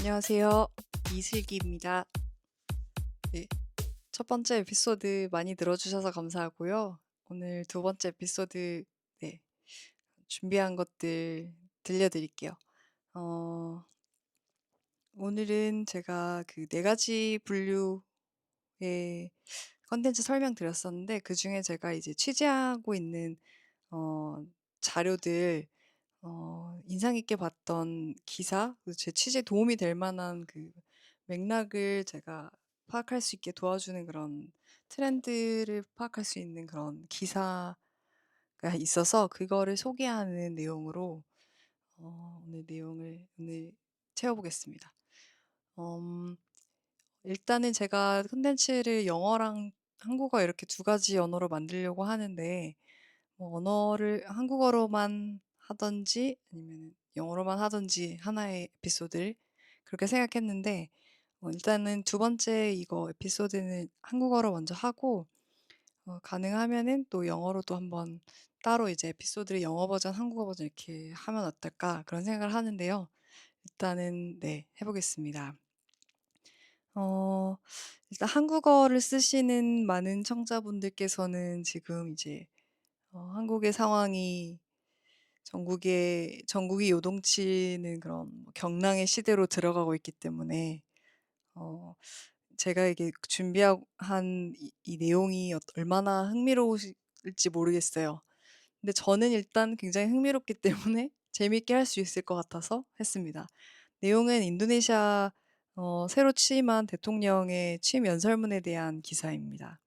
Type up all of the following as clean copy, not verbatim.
안녕하세요. 이슬기입니다. 네, 첫 번째 에피소드 많이 들어주셔서 감사하고요. 오늘 두 번째 에피소드 네, 준비한 것들 들려드릴게요. 어, 오늘은 제가 그 네 가지 분류의 컨텐츠 설명드렸었는데 그 중에 제가 이제 취재하고 있는 어, 자료들 인상 깊게 봤던 기사, 제 취재에 도움이 될 만한 그 맥락을 제가 파악할 수 있게 도와주는 그런 트렌드를 파악할 수 있는 그런 기사가 있어서 그거를 소개하는 내용으로 오늘 내용을 오늘 채워보겠습니다. 음, 일단은 제가 콘텐츠를 영어랑 한국어 이렇게 두 가지 언어로 만들려고 하는데 뭐 언어를 한국어로만 하던지 아니면 영어로만 하던지 하나의 에피소드를 그렇게 생각했는데 일단은 두 번째 이거 에피소드는 한국어로 먼저 하고 가능하면은 또 영어로도 한번 따로 이제 에피소드를 영어 버전, 한국어 버전 이렇게 하면 어떨까 그런 생각을 하는데요. 일단은 네, 해보겠습니다. 어, 일단 한국어를 쓰시는 많은 청자분들께서는 지금 이제 한국의 상황이 전국이 요동치는 그런 경랑의 시대로 들어가고 있기 때문에 어, 제가 이게 준비한 이 내용이 얼마나 흥미로울지 모르겠어요. 근데 저는 일단 굉장히 흥미롭기 때문에 재밌게 할 수 있을 것 같아서 했습니다. 내용은 인도네시아 새로 취임한 대통령의 취임 연설문에 대한 기사입니다.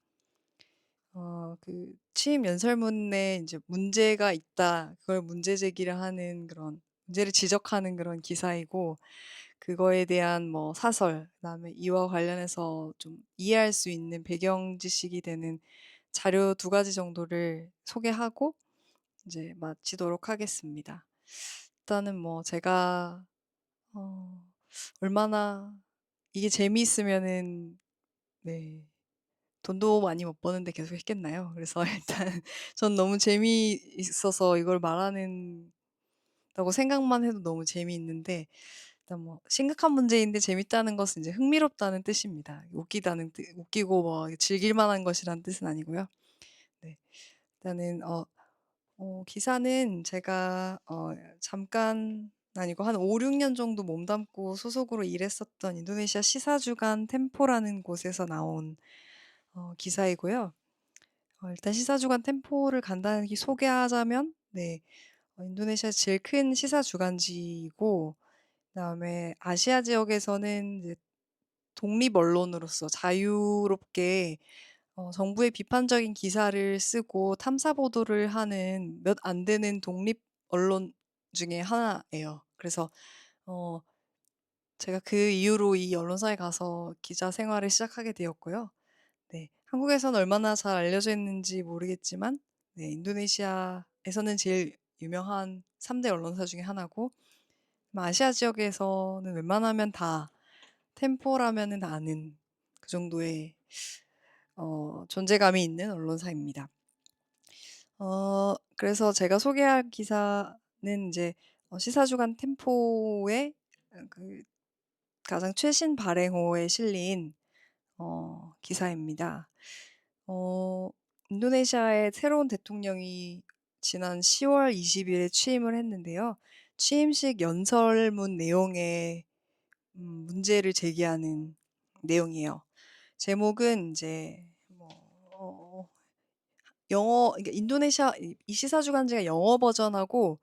그 취임 연설문에 이제 문제가 있다, 그걸 문제 제기를 하는 그런 문제를 지적하는 그런 기사이고 그거에 대한 뭐 사설, 그다음에 이와 관련해서 좀 이해할 수 있는 배경 지식이 되는 자료 두 가지 정도를 소개하고 이제 마치도록 하겠습니다. 일단은 뭐 제가 어, 얼마나 이게 재미있으면은 네. 돈도 많이 못 버는데 계속 했겠나요? 그래서 일단 전 너무 재미있어서 이걸 말하는다고 생각만 해도 너무 재미있는데 일단 뭐 심각한 문제인데 재밌다는 것은 이제 흥미롭다는 뜻입니다. 웃기고 뭐 즐길 만한 것이라는 뜻은 아니고요. 네. 일단은 기사는 제가 잠깐 아니고 한 5, 6년 정도 몸담고 소속으로 일했었던 인도네시아 시사주간 템포라는 곳에서 나온 기사이고요. 일단 시사주간 템포를 간단히 소개하자면, 네, 인도네시아 제일 큰 시사주간지이고, 그다음에 아시아 지역에서는 이제 독립 언론으로서 자유롭게 정부의 비판적인 기사를 쓰고 탐사 보도를 하는 몇 안 되는 독립 언론 중에 하나예요. 그래서 어, 제가 그 이후로 이 언론사에 가서 기자 생활을 시작하게 되었고요. 네, 한국에선 얼마나 잘 알려져 있는지 모르겠지만, 네, 인도네시아에서는 제일 유명한 3대 언론사 중에 하나고, 아시아 지역에서는 웬만하면 다 템포라면은 다 아는 그 정도의 존재감이 있는 언론사입니다. 그래서 제가 소개할 기사는 이제 시사주간 템포의 그 가장 최신 발행호에 실린 기사입니다. 인도네시아의 새로운 대통령이 지난 10월 20일에 취임을 했는데요. 취임식 연설문 내용에 문제를 제기하는 내용이에요. 제목은 이제 뭐 그러니까 이 시사주간지가 영어 버전하고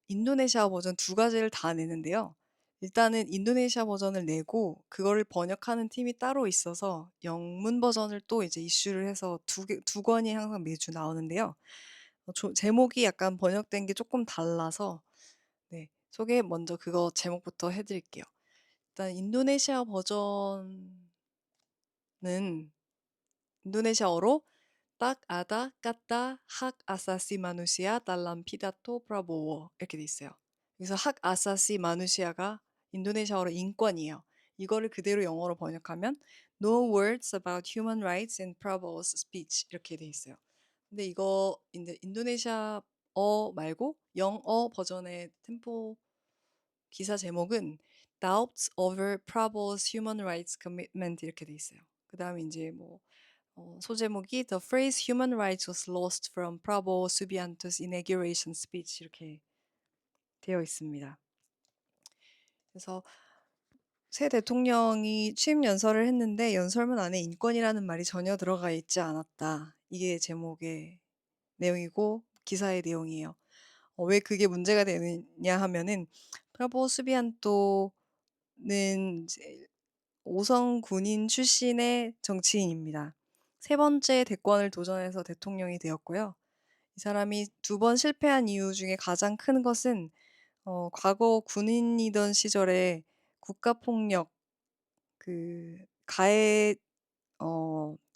인도네시아 버전 두 가지를 다 내는데요. 일단은 인도네시아 버전을 내고 그거를 번역하는 팀이 따로 있어서 영문 버전을 또 이제 이슈를 해서 두 권이 항상 매주 나오는데요. 제목이 약간 번역된 게 조금 달라서 네, 소개 먼저 그거 제목부터 해드릴게요. 일단 인도네시아 버전은 인도네시아어로 딱 아다 까따 학 아사시 마누시아 달람 피다토 프라보워 이렇게 돼 있어요. 그래서 학 아사시 마누시아가 인도네시아어로 인권이에요. 이거를 그대로 영어로 번역하면 No words about human rights in Prabowo's speech 이렇게 돼 있어요. 근데 이거 인도네시아어 말고 영어 버전의 템포 기사 제목은 Doubts over Prabo's Human Rights Commitment 이렇게 돼 있어요. 그 다음에 이제 뭐 소제목이 The phrase human rights was lost from Prabo Subianto's inauguration speech 이렇게 되어 있습니다. 그래서 새 대통령이 취임 연설을 했는데 연설문 안에 인권이라는 말이 전혀 들어가 있지 않았다. 이게 제목의 내용이고 기사의 내용이에요. 왜 그게 문제가 되느냐 하면은 프라보 수비안토는 이제 5성 군인 출신의 정치인입니다. 세 번째 대권을 도전해서 대통령이 되었고요. 이 사람이 2번 실패한 이유 중에 가장 큰 것은 과거 군인이던 시절에 국가폭력 그 가해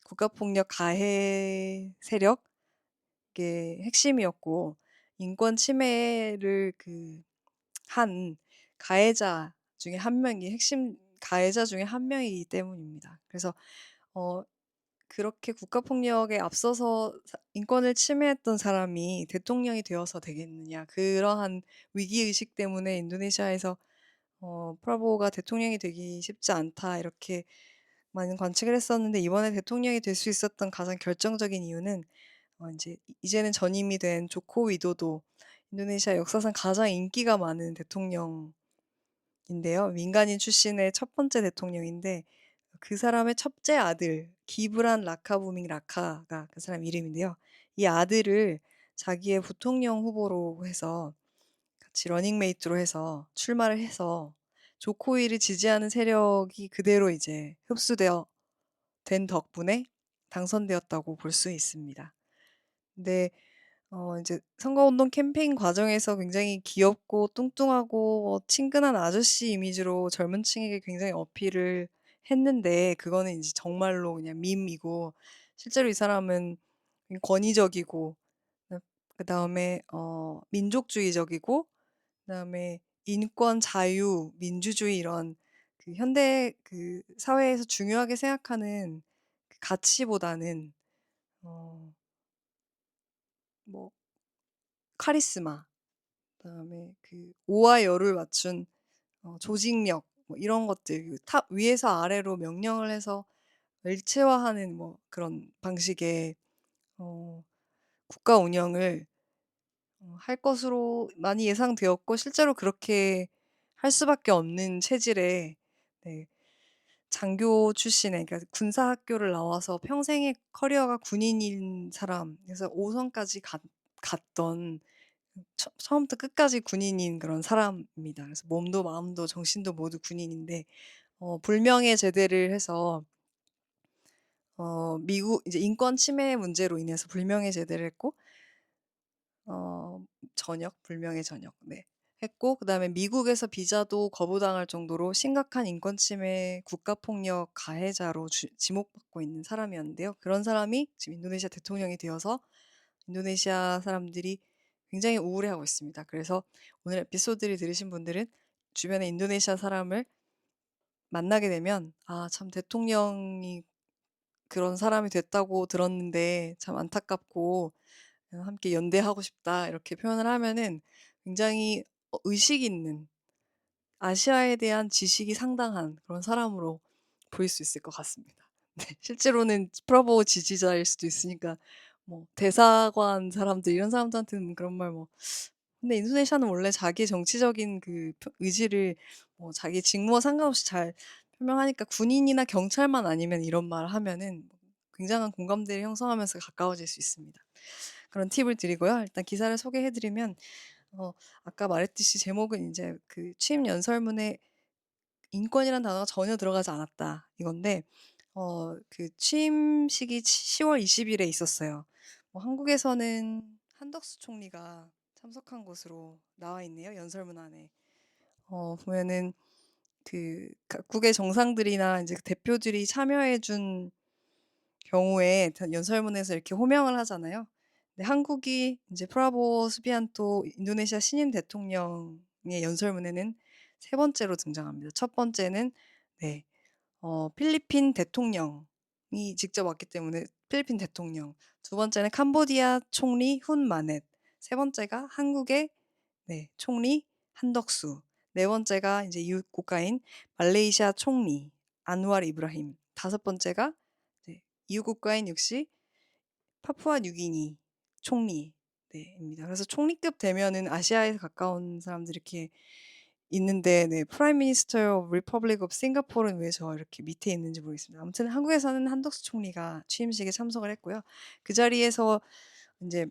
국가폭력 가해 세력의 핵심이었고 인권 침해를 한 가해자 중에 한 명이 핵심 가해자 중에 한 명이기 때문입니다. 그래서 그렇게 국가폭력에 앞서서 인권을 침해했던 사람이 대통령이 되어서 되겠느냐. 그러한 위기의식 때문에 인도네시아에서 프라보가 대통령이 되기 쉽지 않다. 이렇게 많은 관측을 했었는데 이번에 대통령이 될 수 있었던 가장 결정적인 이유는 이제는 전임이 된 조코 위도도 인도네시아 역사상 가장 인기가 많은 대통령인데요. 민간인 출신의 첫 번째 대통령인데 그 사람의 첫째 아들 기브란 라카부밍 라카가 그 사람 이름인데요. 이 아들을 자기의 부통령 후보로 해서 같이 러닝메이트로 해서 출마를 해서 조코위를 지지하는 세력이 그대로 이제 흡수되어 된 덕분에 당선되었다고 볼 수 있습니다. 근데 이제 선거운동 캠페인 과정에서 굉장히 귀엽고 뚱뚱하고 친근한 아저씨 이미지로 젊은 층에게 굉장히 어필을 했는데 그거는 이제 정말로 그냥 밈이고 실제로 이 사람은 권위적이고 그다음에 민족주의적이고 그다음에 인권, 자유, 민주주의 이런 현대 사회에서 중요하게 생각하는 가치보다는 뭐 카리스마, 그다음에 오와 열을 맞춘 조직력 뭐 이런 것들 탑 위에서 아래로 명령을 해서 일체화하는 뭐 그런 방식의 국가 운영을 할 것으로 많이 예상되었고 실제로 그렇게 할 수밖에 없는 체질의 네, 장교 출신의 그러니까 군사학교를 나와서 평생의 커리어가 군인인 사람 그래서 5선까지 갔던 처음부터 끝까지 군인인 그런 사람입니다. 그래서 몸도 마음도 정신도 모두 군인인데 불명예 제대를 해서 미국 이제 인권 침해 문제로 인해서 불명예 제대를 했고 불명예 전역 네. 했고 그다음에 미국에서 비자도 거부당할 정도로 심각한 인권 침해 국가폭력 가해자로 지목받고 있는 사람이었는데요. 그런 사람이 지금 인도네시아 대통령이 되어서 인도네시아 사람들이 굉장히 우울해하고 있습니다. 그래서 오늘 에피소드를 들으신 분들은 주변에 인도네시아 사람을 만나게 되면 참 대통령이 그런 사람이 됐다고 들었는데 참 안타깝고 함께 연대하고 싶다 이렇게 표현을 하면은 굉장히 의식 있는 아시아에 대한 지식이 상당한 그런 사람으로 보일 수 있을 것 같습니다. 네, 실제로는 프라보 지지자일 수도 있으니까 뭐 대사관 사람들 이런 사람들한테는 그런 말 뭐 근데 인도네시아는 원래 자기 정치적인 의지를 뭐 자기 직무와 상관없이 잘 표명하니까 군인이나 경찰만 아니면 이런 말 하면은 굉장한 공감대를 형성하면서 가까워질 수 있습니다. 그런 팁을 드리고요. 일단 기사를 소개해드리면 아까 말했듯이 제목은 이제 취임 연설문에 인권이란 단어가 전혀 들어가지 않았다 이건데 취임식이 10월 20일에 있었어요. 뭐 한국에서는 한덕수 총리가 참석한 것으로 나와 있네요. 연설문 안에 보면은 각국의 정상들이나 이제 대표들이 참여해준 경우에 연설문에서 이렇게 호명을 하잖아요. 근데 한국이 이제 프라보 수비안토 인도네시아 신임 대통령의 연설문에는 세 번째로 등장합니다. 첫 번째는 네, 필리핀 대통령이 직접 왔기 때문에 필리핀 대통령. 두 번째는 캄보디아 총리 훈 마넷. 세 번째가 한국의 네, 총리 한덕수. 네 번째가 이제 이웃 국가인 말레이시아 총리 안와르 이브라힘. 다섯 번째가 이제 이웃 국가인 역시 파푸아 뉴기니 총리 네, 입니다. 그래서 총리급 되면은 아시아에 가까운 사람들이 이렇게 있는데 네, 프라임 미니스터 오브 리퍼블릭 오브 싱가포르는 왜 저 이렇게 밑에 있는지 모르겠습니다. 아무튼 한국에서는 한덕수 총리가 취임식에 참석을 했고요. 그 자리에서 이제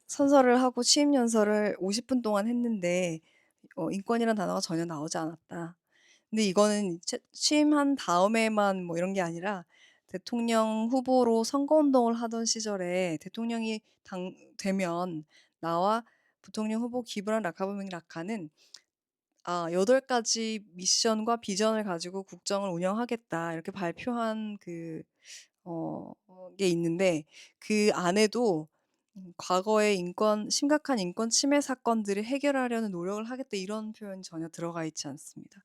선서를 하고 취임 연설을 50분 동안 했는데 인권이란 단어가 전혀 나오지 않았다. 근데 이거는 취임한 다음에만 뭐 이런 게 아니라 대통령 후보로 선거운동을 하던 시절에 대통령이 되면 나와 부통령 후보 기브란 라카부밍 라카는 8가지 미션과 비전을 가지고 국정을 운영하겠다. 이렇게 발표한 게 있는데 그 안에도 과거의 심각한 인권 침해 사건들을 해결하려는 노력을 하겠다. 이런 표현이 전혀 들어가 있지 않습니다.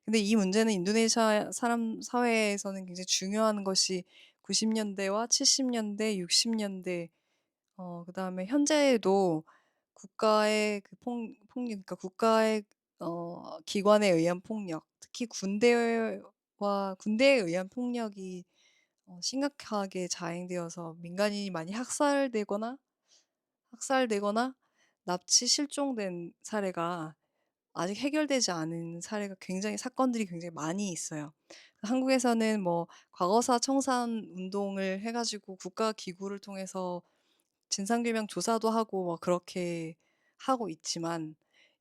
근데 이 문제는 인도네시아 사회에서는 굉장히 중요한 것이 90년대와 70년대, 60년대, 그다음에 현재에도 국가의 그러니까 국가의 기관에 의한 폭력, 특히 군대에 의한 폭력이 심각하게 자행되어서 민간인이 많이 학살되거나 납치 실종된 사례가 아직 해결되지 않은 사건들이 굉장히 많이 있어요. 한국에서는 뭐 과거사 청산 운동을 해가지고 국가 기구를 통해서 진상규명 조사도 하고 뭐 그렇게 하고 있지만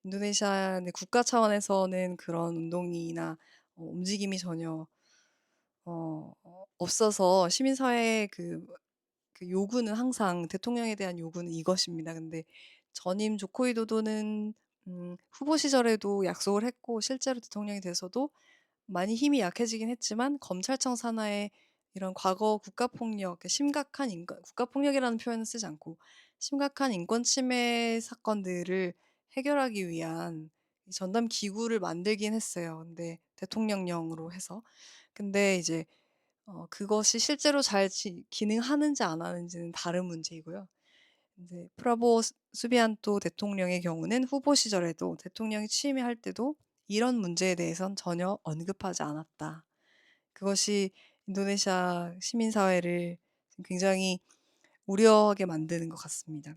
인도네시아는 국가 차원에서는 그런 운동이나 움직임이 전혀 없어서 시민사회의 그 요구는 항상 대통령에 대한 요구는 이것입니다. 근데 전임 조코위도도는 후보 시절에도 약속을 했고 실제로 대통령이 돼서도 많이 힘이 약해지긴 했지만 검찰청 산하의 이런 과거 국가폭력, 국가폭력이라는 표현은 쓰지 않고 심각한 인권 침해 사건들을 해결하기 위한 전담 기구를 만들긴 했어요. 근데 대통령령으로 해서. 근데 이제 그것이 실제로 잘 기능하는지 안 하는지는 다른 문제이고요. 이제 프라보 수비안토 대통령의 경우는 후보 시절에도 대통령이 취임할 때도 이런 문제에 대해선 전혀 언급하지 않았다. 그것이 인도네시아 시민사회를 굉장히 우려하게 만드는 것 같습니다.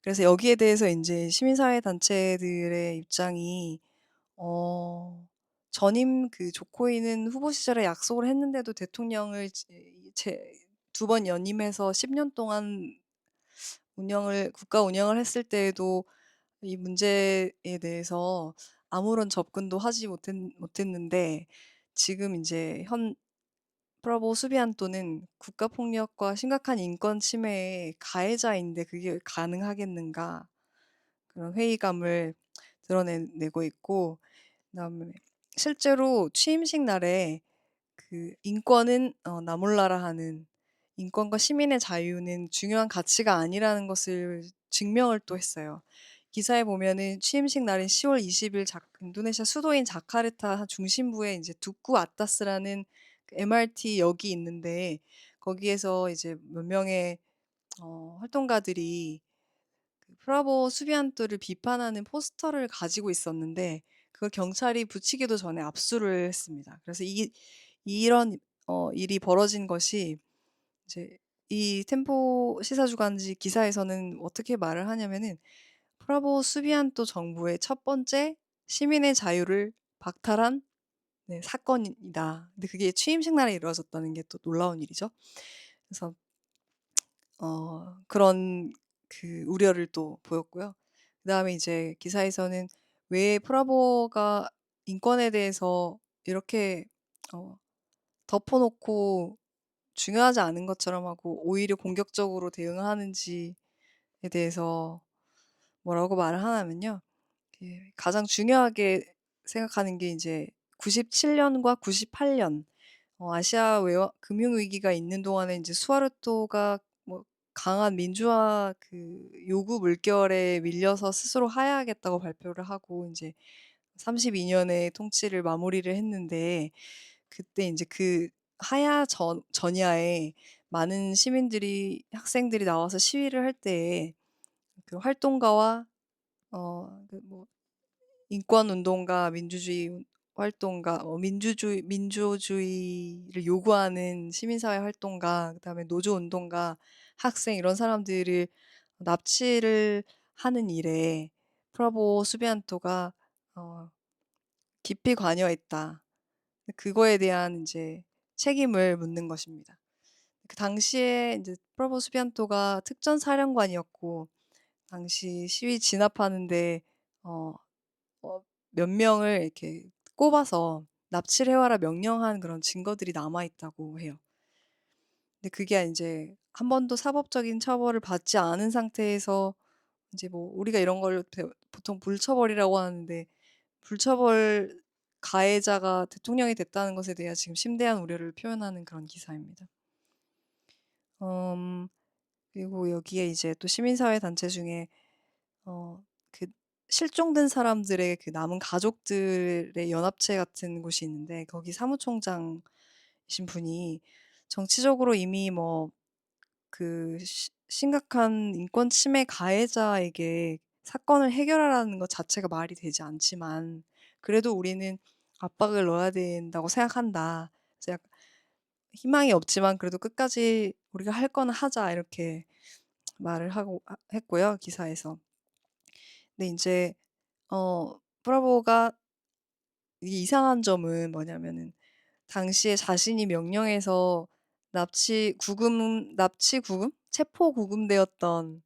그래서 여기에 대해서 이제 시민사회 단체들의 입장이 전임 그 조코이는 후보 시절에 약속을 했는데도 대통령을 2번 연임해서 10년 동안 국가 운영을 했을 때에도 이 문제에 대해서 아무런 접근도 하지 못했는데 지금 이제 현 프라보 수비안토는 국가폭력과 심각한 인권 침해의 가해자인데 그게 가능하겠는가 그런 회의감을 드러내고 있고 그다음에 실제로 취임식 날에 그 인권은 나몰라라 하는 인권과 시민의 자유는 중요한 가치가 아니라는 것을 증명을 또 했어요. 기사에 보면은 취임식 날인 10월 20일 인도네시아 수도인 자카르타 중심부에 이제 두쿠 아타스라는 그 MRT 역이 있는데 거기에서 이제 몇 명의 활동가들이 그 프라보 수비안토를 비판하는 포스터를 가지고 있었는데 그걸 경찰이 붙이기도 전에 압수를 했습니다. 그래서 이런 일이 벌어진 것이 이제 이 템포 시사주간지 기사에서는 어떻게 말을 하냐면은 프라보 수비안토 정부의 첫 번째 시민의 자유를 박탈한 네, 사건이다. 근데 그게 취임식 날에 이루어졌다는 게 또 놀라운 일이죠. 그래서 그런 그 우려를 또 보였고요. 그다음에 이제 기사에서는 왜 프라보가 인권에 대해서 이렇게 어, 덮어놓고 중요하지 않은 것처럼 하고 오히려 공격적으로 대응하는지에 대해서 뭐라고 말을 하냐면요. 가장 중요하게 생각하는 게 이제 97년과 98년 아시아 금융위기가 있는 동안에 이제 수하르토가 뭐 강한 민주화 그 요구 물결에 밀려서 스스로 하야하겠다고 발표를 하고 이제 32년의 통치를 마무리를 했는데 그때 이제 그 하야 전야에 많은 학생들이 나와서 시위를 할 때에 그 활동가와 뭐 인권 운동가, 민주주의 활동가, 민주주의를 요구하는 시민사회 활동가, 그다음에 노조 운동가, 학생 이런 사람들을 납치를 하는 일에 프라보 수비안토가 깊이 관여했다. 그거에 대한 이제 책임을 묻는 것입니다. 그 당시에 이제 프라보 수비안토가 특전사령관이었고 당시 시위 진압하는데 어, 몇 명을 이렇게 꼽아서 납치를 해와라 명령한 그런 증거들이 남아 있다고 해요. 근데 그게 이제 한 번도 사법적인 처벌을 받지 않은 상태에서 이제 뭐 우리가 이런 걸 보통 불처벌이라고 하는데 불처벌 가해자가 대통령이 됐다는 것에 대해 지금 심대한 우려를 표현하는 그런 기사입니다. 그리고 여기에 이제 또 시민사회 단체 중에 그 실종된 사람들의 그 남은 가족들의 연합체 같은 곳이 있는데 거기 사무총장이신 분이 정치적으로 이미 뭐 그 심각한 인권 침해 가해자에게 사건을 해결하라는 것 자체가 말이 되지 않지만 그래도 우리는 압박을 넣어야 된다고 생각한다. 그래서 약간 희망이 없지만 그래도 끝까지 우리가 할 거는 하자 이렇게 말을 하고 했고요 기사에서. 근데 이제 브라보가 이게 이상한 점은 뭐냐면은 당시에 자신이 명령해서 납치 구금, 체포 구금되었던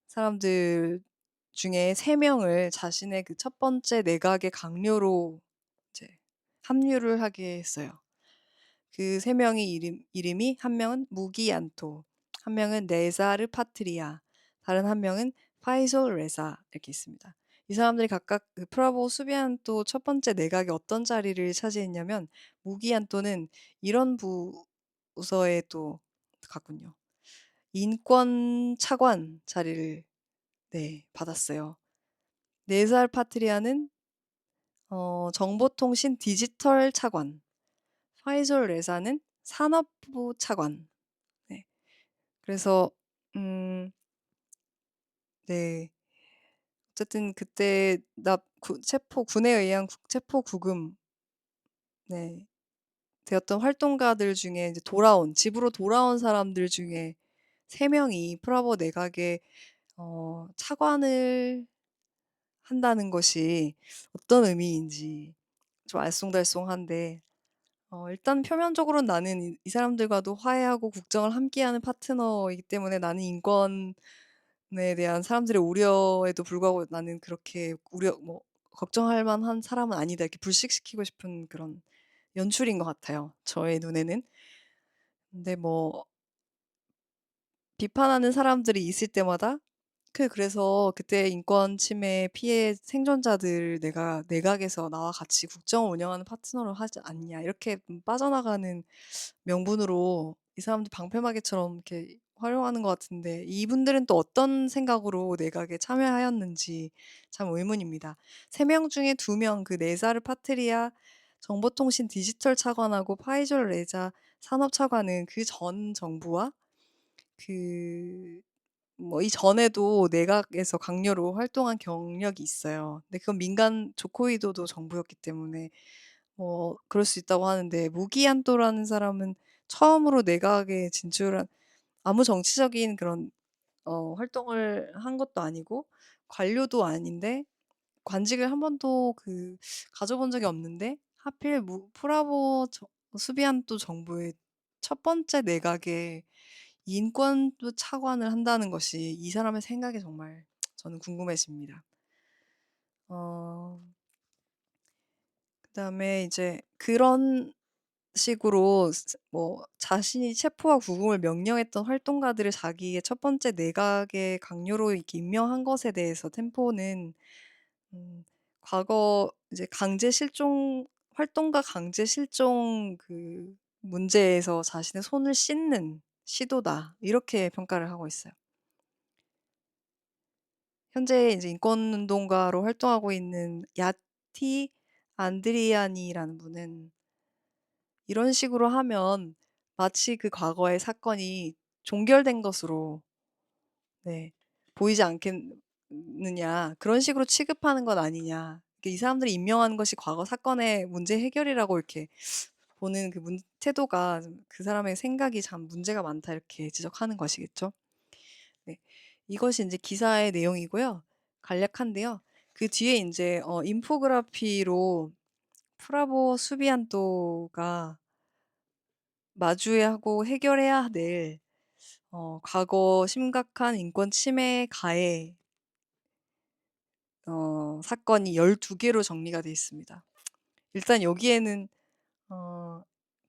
사람들 중에 3명을 자신의 그 첫 번째 내각의 강요로 이제 합류를 하게 했어요. 그 3명의 이름이 한 명은 무기안토, 한 명은 네자르 파트리아, 다른 한 명은 파이솔 레사 이렇게 있습니다. 이 사람들이 각각 그 프라보 수비안토 첫 번째 내각의 어떤 자리를 차지했냐면 무기안토는 이런 부서에 또 갔군요. 인권 차관 자리를 받았어요. 네자르 파트리아는 정보통신 디지털 차관, 파이솔 레사는 산업부 차관. 네. 그래서 네. 어쨌든 그때 군에 의한 체포 구금 네. 되었던 활동가들 중에 이제 집으로 돌아온 사람들 중에 3명이 프라보 내각의 차관을 한다는 것이 어떤 의미인지 좀 알쏭달쏭한데 일단 표면적으로 나는 이 사람들과도 화해하고 국정을 함께하는 파트너이기 때문에 나는 인권에 대한 사람들의 우려에도 불구하고 나는 그렇게 걱정할 만한 사람은 아니다. 이렇게 불식시키고 싶은 그런 연출인 것 같아요. 저의 눈에는. 근데 뭐 비판하는 사람들이 있을 때마다 그래서 그때 인권 침해 피해 생존자들 내가 내각에서 나와 같이 국정을 운영하는 파트너로 하지 않냐 이렇게 빠져나가는 명분으로 이 사람들 방패막이처럼 이렇게 활용하는 것 같은데 이분들은 또 어떤 생각으로 내각에 참여하였는지 참 의문입니다. 3명 중에 2명 그 네사르 파트리아 정보통신 디지털 차관하고 파이졸 레자 산업차관은 그 전 정부와 그 뭐 이전에도 내각에서 강요로 활동한 경력이 있어요. 근데 그건 조코위도도 정부였기 때문에 뭐 그럴 수 있다고 하는데 무기한도라는 사람은 처음으로 내각에 진출한 아무 정치적인 그런 활동을 한 것도 아니고 관료도 아닌데 관직을 한 번도 가져본 적이 없는데 하필 프라보 수비안토 정부의 첫 번째 내각에 인권부 차관을 한다는 것이 이 사람의 생각이 정말 저는 궁금해집니다. 그다음에 이제 그런 식으로 뭐 자신이 체포와 구금을 명령했던 활동가들을 자기의 첫 번째 내각의 강요로 이렇게 임명한 것에 대해서 템포는 과거 이제 활동가 강제 실종 그 문제에서 자신의 손을 씻는 시도다. 이렇게 평가를 하고 있어요. 현재 이제 인권운동가로 활동하고 있는 야티 안드리아니라는 분은 이런 식으로 하면 마치 그 과거의 사건이 종결된 것으로 네, 보이지 않겠느냐. 그런 식으로 취급하는 것 아니냐. 이 사람들이 임명한 것이 과거 사건의 문제 해결이라고 이렇게 보는 그 태도가 그 사람의 생각이 참 문제가 많다 이렇게 지적하는 것이겠죠. 네. 이것이 이제 기사의 내용이고요. 간략한데요. 그 뒤에 이제 인포그래피로 프라보 수비안토가 마주해야 하고 해결해야 될 과거 심각한 인권 침해 가해 사건이 12개로 정리가 되어 있습니다. 일단 여기에는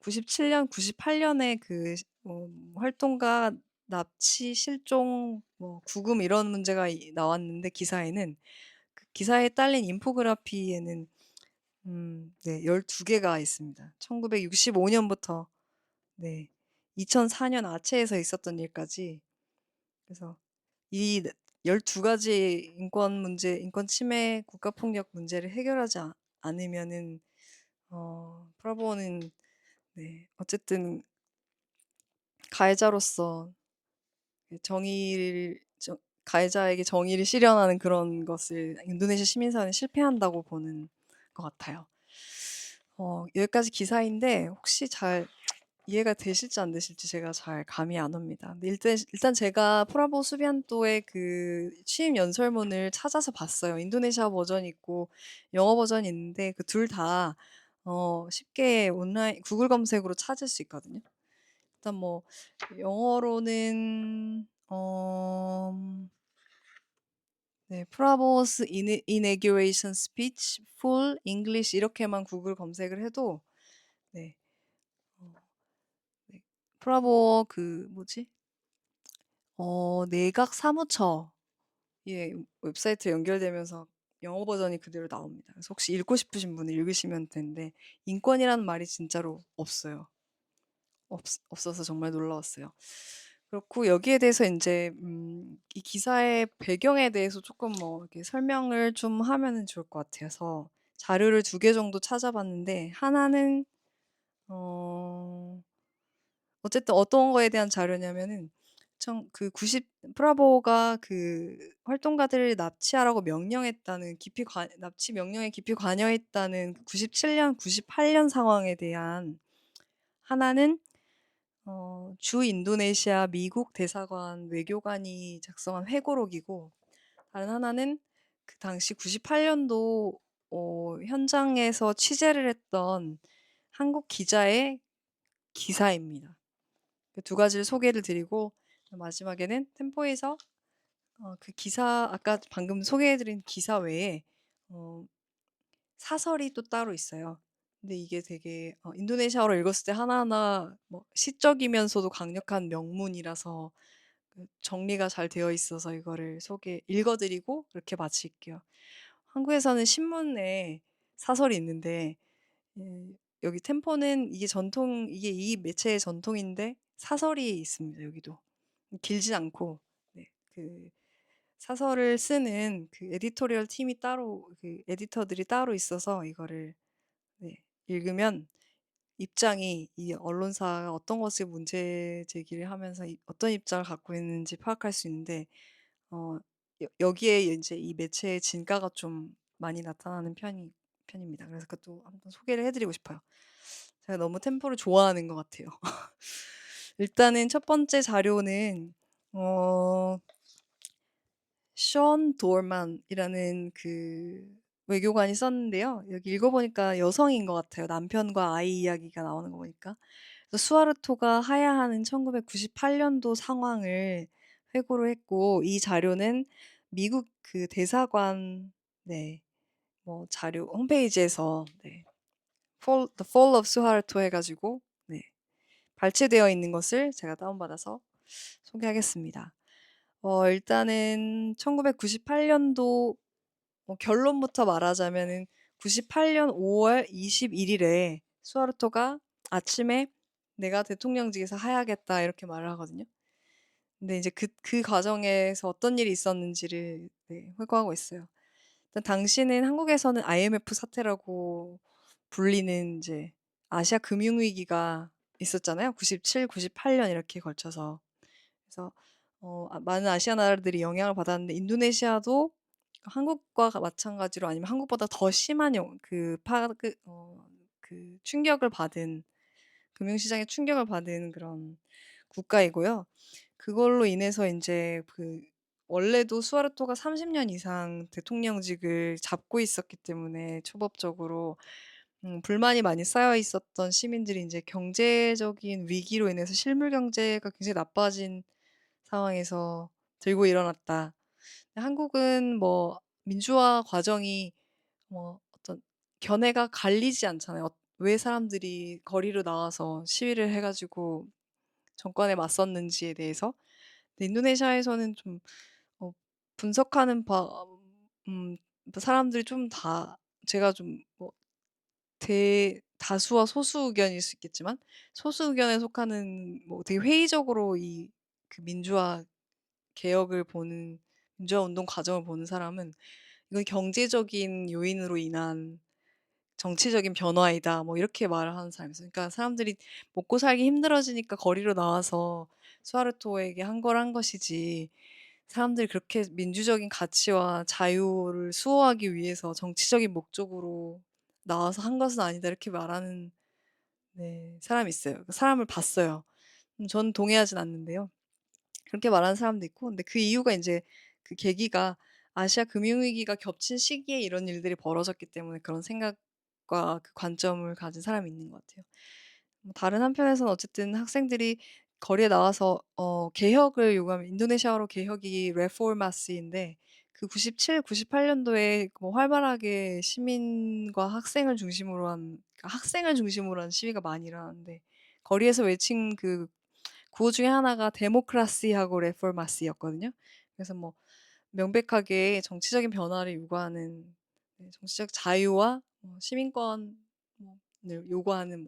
97년, 98년에 그 활동가 납치, 실종, 구금 이런 문제가 나왔는데 기사에는 그 기사에 딸린 인포그래피에는 네, 12개가 있습니다. 1965년부터 네, 2004년 아체에서 있었던 일까지 그래서 이 12가지 인권 문제, 인권 침해, 국가폭력 문제를 해결하지 않으면은 프라보는 네, 어쨌든 가해자로서 가해자에게 정의를 실현하는 그런 것을 인도네시아 시민사회는 실패한다고 보는 것 같아요. 여기까지 기사인데 혹시 잘 이해가 되실지 안 되실지 제가 잘 감이 안 옵니다. 근데 일단 제가 프라보 수비안토의 그 취임 연설문을 찾아서 봤어요. 인도네시아 버전이 있고 영어 버전이 있는데 그 둘 다 쉽게 온라인 구글 검색으로 찾을 수 있거든요. 일단 뭐 영어로는 네, 프라보스 inauguration speech full English 이렇게만 구글 검색을 해도 네, 네. 프라보 그 뭐지? 내각 사무처 예, 웹사이트에 연결되면서 영어 버전이 그대로 나옵니다. 그래서 혹시 읽고 싶으신 분은 읽으시면 되는데 인권이라는 말이 진짜로 없어요. 없어서 정말 놀라웠어요. 그렇고 여기에 대해서 이제 이 기사의 배경에 대해서 조금 이렇게 설명을 좀 하면은 좋을 것 같아서 자료를 2개 정도 찾아봤는데 하나는 어쨌든 어떤 거에 대한 자료냐면은 프라보가 그 활동가들을 납치하라고 명령했다는 납치 명령에 깊이 관여했다는 97년, 98년 상황에 대한 하나는 주 인도네시아 미국 대사관 외교관이 작성한 회고록이고 다른 하나는 그 당시 98년도 현장에서 취재를 했던 한국 기자의 기사입니다. 그 2가지를 소개를 드리고 마지막에는 템포에서 그 기사 아까 방금 소개해드린 기사 외에 사설이 또 따로 있어요. 근데 이게 되게 인도네시아어로 읽었을 때 하나하나 시적이면서도 강력한 명문이라서 그 정리가 잘 되어 있어서 이거를 읽어드리고 그렇게 마칠게요. 한국에서는 신문에 사설이 있는데 여기 템포는 이게 이 매체의 전통인데 사설이 있습니다. 여기도 길진 않고 네, 그 사설을 쓰는 그 에디토리얼 팀이 따로 그 에디터들이 따로 있어서 이거를 네, 읽으면 입장이 이 언론사가 어떤 것을 문제 제기를 하면서 어떤 입장을 갖고 있는지 파악할 수 있는데 여기에 이제 이 매체의 진가가 좀 많이 나타나는 편입니다. 그래서 그것도 한번 소개를 해드리고 싶어요. 제가 너무 템포를 좋아하는 것 같아요. 일단은 첫 번째 자료는 션 도어만이라는 그 외교관이 썼는데요. 여기 읽어보니까 여성인 것 같아요. 남편과 아이 이야기가 나오는 거 보니까. 그래서 수아르토가 하야하는 1998년도 상황을 회고를 했고 이 자료는 미국 그 대사관 네, 자료 홈페이지에서 네, The Fall of Suharto 해가지고 네, 발췌되어 있는 것을 제가 다운받아서 소개하겠습니다. 일단은 1998년도 결론부터 말하자면은 98년 5월 21일에 수하르토가 아침에 내가 대통령직에서 하야하겠다 이렇게 말을 하거든요. 근데 이제 그 과정에서 어떤 일이 있었는지를 네, 회고하고 있어요. 일단 당시는 한국에서는 IMF 사태라고 불리는 이제 아시아 금융위기가 있었잖아요. 97, 98년 이렇게 걸쳐서. 그래서 많은 아시아 나라들이 영향을 받았는데 인도네시아도 한국과 마찬가지로 아니면 한국보다 더 심한 그 충격을 받은 금융시장에 충격을 받은 그런 국가이고요. 그걸로 인해서 인제 원래도 수하르토가 30년 이상 대통령직을 잡고 있었기 때문에 초법적으로 불만이 많이 쌓여 있었던 시민들이 인제 경제적인 위기로 인해서 실물 경제가 굉장히 나빠진 상황에서 들고 일어났다. 한국은 뭐 민주화 과정이 뭐 어떤 견해가 갈리지 않잖아요. 왜 사람들이 거리로 나와서 시위를 해 가지고 정권에 맞섰는지에 대해서. 근데 인도네시아에서는 좀 어 분석하는 음 사람들이 좀 다 제가 좀 뭐 대다수와 소수 의견일 수 있겠지만 소수 의견에 속하는 뭐 되게 회의적으로 민주화 개혁을 보는 민주화 운동 과정을 보는 사람은 "이건 경제적인 요인으로 인한 정치적인 변화이다." 뭐 이렇게 말을 하는 사람이 있어요. 그러니까 사람들이 먹고 살기 힘들어지니까 거리로 나와서 수하르토에게 한 걸 한 것이지 사람들이 그렇게 민주적인 가치와 자유를 수호하기 위해서 정치적인 목적으로 나와서 한 것은 아니다. 이렇게 말하는 네 사람이 있어요. 그 사람을 봤어요. 저는 동의하진 않는데요. 그렇게 말하는 사람도 있고 근데 그 이유가 인제 그 계기가 아시아 금융위기가 겹친 시기에 이런 일들이 벌어졌기 때문에 그런 생각과 그 관점을 가진 사람이 있는 것 같아요. 다른 한편에서는 어쨌든 학생들이 거리에 나와서 개혁을 요구하면 인도네시아어로 개혁이 레포마스인데 그 97, 98 년도에 뭐 활발하게 시민과 학생을 중심으로 한 그러니까 학생을 중심으로 한 시위가 많이 일어났는데 거리에서 외친 그 구호 중에 하나가 데모크라시하고 레포마스였거든요. 그래서 뭐 명백하게 정치적인 변화를 요구하는 네 정치적 자유와 시민권 뭐 를 요구하는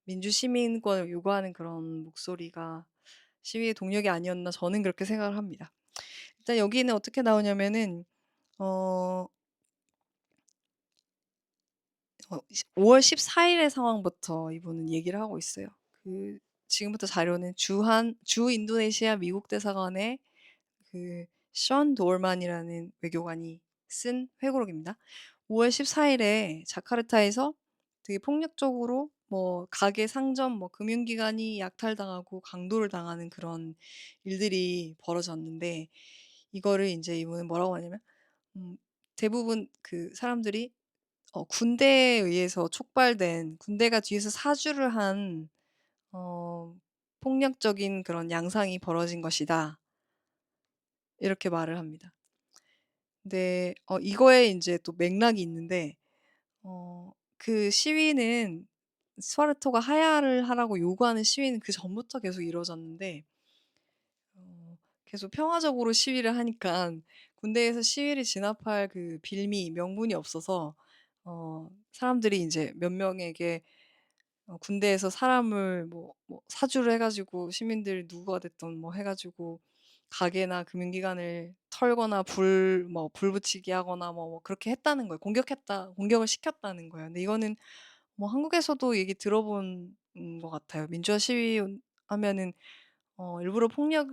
민주 시민권을 요구하는 그런 목소리가 시위의 동력이 아니었나 저는 그렇게 생각을 합니다. 일단 여기는 어떻게 나오냐면은 어 어 5월 14 일의 상황부터 이분은 얘기를 하고 있어요. 지금부터 자료는 주 인도네시아 미국 대사관의 션 도얼만이라는 외교관이 쓴 회고록입니다. 5월 14 일에 자카르타에서 되게 폭력적으로 뭐 가게, 상점, 뭐 금융기관이 약탈당하고 강도를 당하는 그런 일들이 벌어졌는데 이거를 인제 이분은 뭐라고 하냐면 음 대부분 그 사람들이 군대에 의해서 촉발된 군대가 뒤에서 사주를 한 어 폭력적인 그런 양상이 벌어진 것이다. 이렇게 말을 합니다. 근데 이거에 인제 또 맥락이 있는데 그 시위는 스파르타가 하야를 하라고 요구하는 시위는 그전부터 계속 이루어졌는데 계속 평화적으로 시위를 하니깐 군대에서 시위를 진압할 그 명분이 없어서 사람들이 인제 몇 명에게 군대에서 사람을 사주를 해 가지고 시민들 누구가 됐든 뭐 해 가지고 가게나 금융기관을 털거나 불 붙이게 하거나 그렇게 했다는 거예요. 공격을 시켰다는 거예요. 근데 이거는 뭐 한국에서도 얘기 들어본 것 같아요. 민주화 시위 하면은 일부러 폭력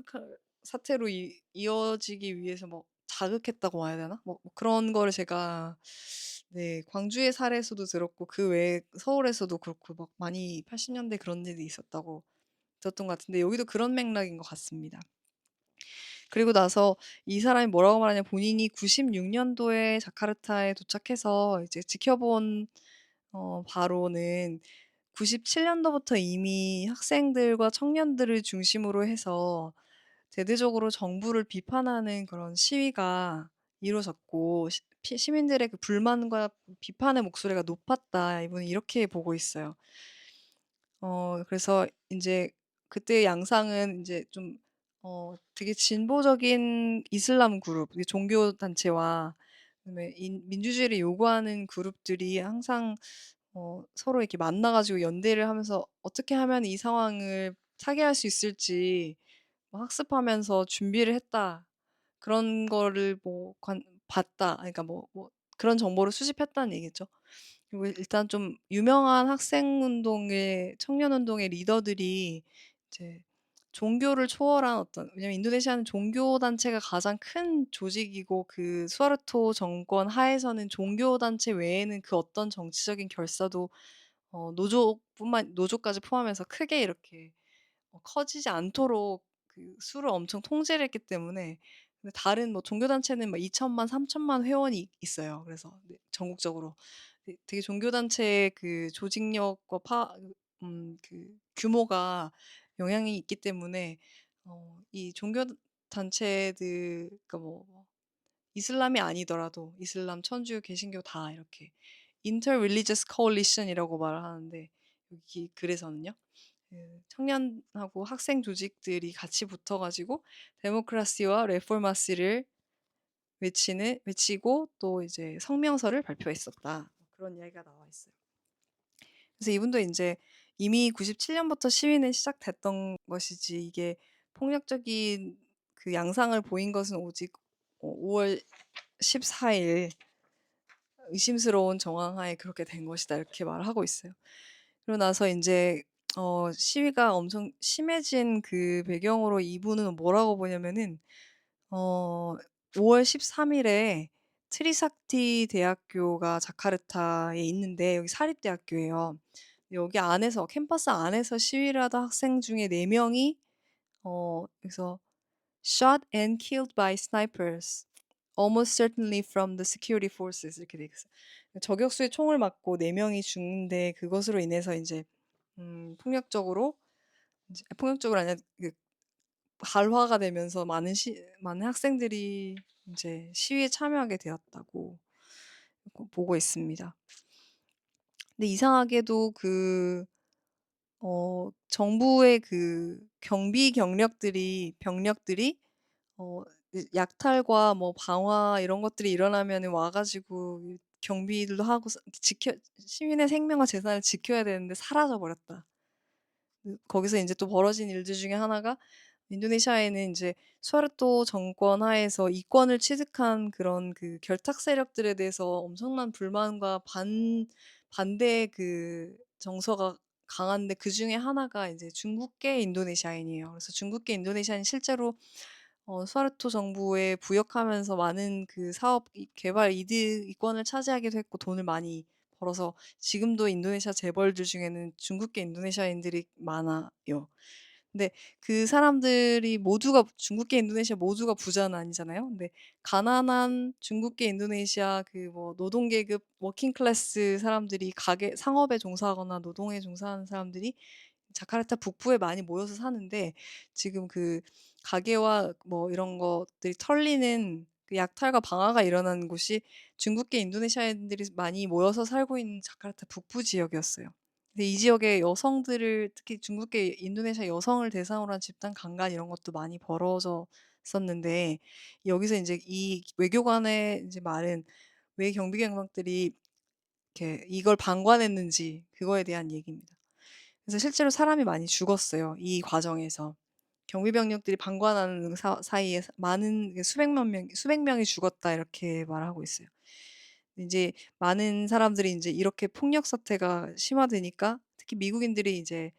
사태로 이어지기 위해서 자극했다고 해야 되나? 그런 거를 제가 네 광주의 사례에서도 들었고 그 외에 서울에서도 그렇고 막 많이 80 년대 그런 일이 있었다고 들었던 것 같은데 여기도 그런 맥락인 것 같습니다. 그리고 나서 이 사람이 뭐라고 말하냐면 본인이 96 년도에 자카르타에 도착해서 이제 지켜본 바로는 97 년도부터 이미 학생들과 청년들을 중심으로 해서 대대적으로 정부를 비판하는 그런 시위가 이루어졌고 시민들의 그 불만과 비판의 목소리가 높았다. 이분은 이렇게 보고 있어요. 그래서 인제 그때의 양상은 인제 좀 되게 진보적인 이슬람 그룹 종교 단체와 그다음에 민주주의를 요구하는 그룹들이 항상 서로 이렇게 만나 가지고 연대를 하면서 어떻게 하면 이 상황을 타개할 수 있을지 학습하면서 준비를 했다. 그런 거를 봤다. 그러니까 그런 정보를 수집했다는 얘기죠. 그리고 일단 좀 유명한 청년 운동의 리더들이 이제 종교를 초월한 어떤, 왜냐면 인도네시아는 종교 단체가 가장 큰 조직이고 그 수하르토 정권 하에서는 종교 단체 외에는 그 어떤 정치적인 결사도 노조까지 포함해서 크게 이렇게 커지지 않도록 그 수를 엄청 통제를 했기 때문에. 근데 다른 뭐 종교 단체는 막 2천만, 3천만 회원이 있어요. 그래서 네, 전국적으로 되게 종교 단체의 그 조직력과 그 규모가 영향이 있기 때문에 이 종교 단체들, 그러니까 뭐 이슬람이 아니더라도 이슬람, 천주교, 개신교 다 이렇게 Inter-Religious Coalition이라고 말을 하는데, 여기 글에서는요. 그 청년하고 학생 조직들이 같이 붙어가지고 데모크라시와 레포마시를 외치고 또 이제 성명서를 발표했었다. 그런 이야기가 나와 있어요. 그래서 이분도 이제 이미 97년부터 시위는 시작됐던 것이지, 이게 폭력적인 그 양상을 보인 것은 오직 5월 14일 의심스러운 정황하에 그렇게 된 것이다, 이렇게 말하고 있어요. 그러고 나서 이제 시위가 엄청 심해진 그 배경으로 이분은 뭐라고 보냐면은 5월 13일에 트리사티 대학교가 자카르타에 있는데, 여기 사립대학교예요. 여기 안에서, 캠퍼스 안에서 시위를 하던 학생 중에 4명이 그래서 shot and killed by snipers, almost certainly from the security forces, 이렇게 돼 있어요. 저격수의 총을 맞고 4명이 죽는데, 그것으로 인해서 이제 폭력적으로 아니라 그 발화가 되면서 많은 학생들이 이제 시위에 참여하게 되었다고 보고 있습니다. 근데 이상하게도 정부의 그 병력들이 약탈과 뭐 방화 이런 것들이 일어나면 와가지고 경비들도 하고 시민의 생명과 재산을 지켜야 되는데 사라져 버렸다. 거기서 이제 또 벌어진 일들 중에 하나가, 인도네시아에는 이제 수하르토 정권 하에서 이권을 취득한 그런 그 결탁 세력들에 대해서 엄청난 불만과 반대 그 정서가 강한데, 그 중에 하나가 이제 중국계 인도네시아인이에요. 그래서 중국계 인도네시아인 실제로 수하르토 정부에 부역하면서 많은 그 사업 개발 이권을 차지하기도 했고 돈을 많이 벌어서 지금도 인도네시아 재벌들 중에는 중국계 인도네시아인들이 많아요. 근데 그 사람들이 모두가, 중국계 인도네시아 모두가 부자는 아니잖아요. 근데 가난한 중국계 인도네시아 그 뭐 노동계급 워킹 클래스 사람들이 상업에 종사하거나 노동에 종사하는 사람들이 자카르타 북부에 많이 모여서 사는데, 지금 그 가게와 뭐 이런 것들이 털리는 그 약탈과 방화가 일어나는 곳이 중국계 인도네시아인들이 많이 모여서 살고 있는 자카르타 북부 지역이었어요. 근데 이 지역의 여성들을, 특히 중국계 인도네시아 여성을 대상으로 한 집단 강간 이런 것도 많이 벌어졌었는데, 여기서 이제 이 외교관의 이제 말은 왜 경비 경력들이 이렇게 이걸 방관했는지, 그거에 대한 얘기입니다. 그래서 실제로 사람이 많이 죽었어요, 이 과정에서. 경비 병력들이 방관하는 사이에 수백 명이 죽었다, 이렇게 말하고 있어요. 이제 많은 사람들이 이제 이렇게 폭력 사태가 심화되니까, 특히 미국인들이 이제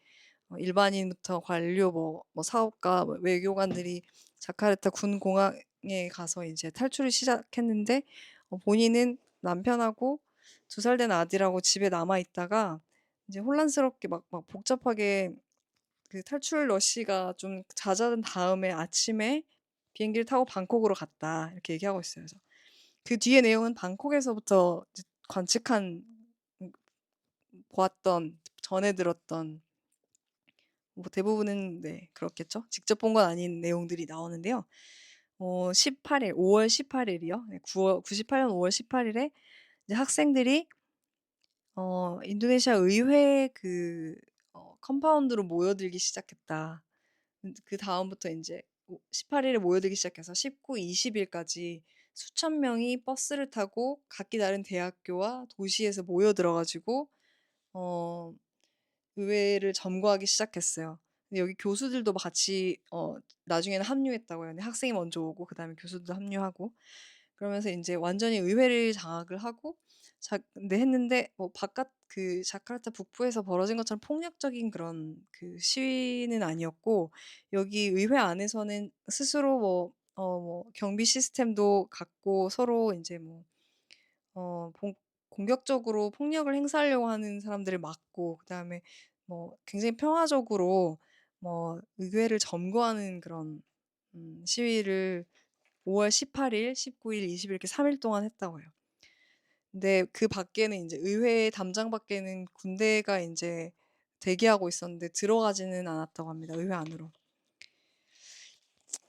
일반인부터 관료, 뭐 사업가, 뭐 외교관들이 자카르타 군 공항에 가서 이제 탈출을 시작했는데, 본인은 남편하고 2살 된 아들하고 집에 남아 있다가 이제 혼란스럽게 막 복잡하게 그 탈출 러시가 좀 잦아든 다음에 아침에 비행기를 타고 방콕으로 갔다, 이렇게 얘기하고 있어요. 그래서 그 뒤에 내용은 방콕에서부터 이제 관측한, 음, 보았던, 전해 들었던, 뭐 대부분은 네 그렇겠죠. 직접 본 건 아닌 내용들이 나오는데요. 5월 18일이요. 98년 5월 18일에 이제 학생들이 인도네시아 의회 그 컴파운드로 모여들기 시작했다. 그 다음부터 이제 18일에 모여들기 시작해서 19, 20일까지 수천 명이 버스를 타고 각기 다른 대학교와 도시에서 모여들어가지고 어, 의회를 점거하기 시작했어요. 근데 여기 교수들도 같이 나중에는 합류했다고 해요. 근데 학생이 먼저 오고 그다음에 교수들도 합류하고, 그러면서 이제 완전히 의회를 장악을 하고 근데 했는데 바깥 그 자카르타 북부에서 벌어진 것처럼 폭력적인 그런 그 시위는 아니었고, 여기 의회 안에서는 스스로 경비 시스템도 갖고 서로 인제 어 공 공격적으로 폭력을 행사하려고 하는 사람들을 막고, 그다음에 굉장히 평화적으로 의회를 점거하는 그런 시위를 5월 18일, 19일, 20일 이렇게 3일 동안 했다고 해요. 근데 그 밖에는 인제 의회 담장 밖에는 군대가 인제 대기하고 있었는데 들어가지는 않았다고 합니다, 의회 안으로.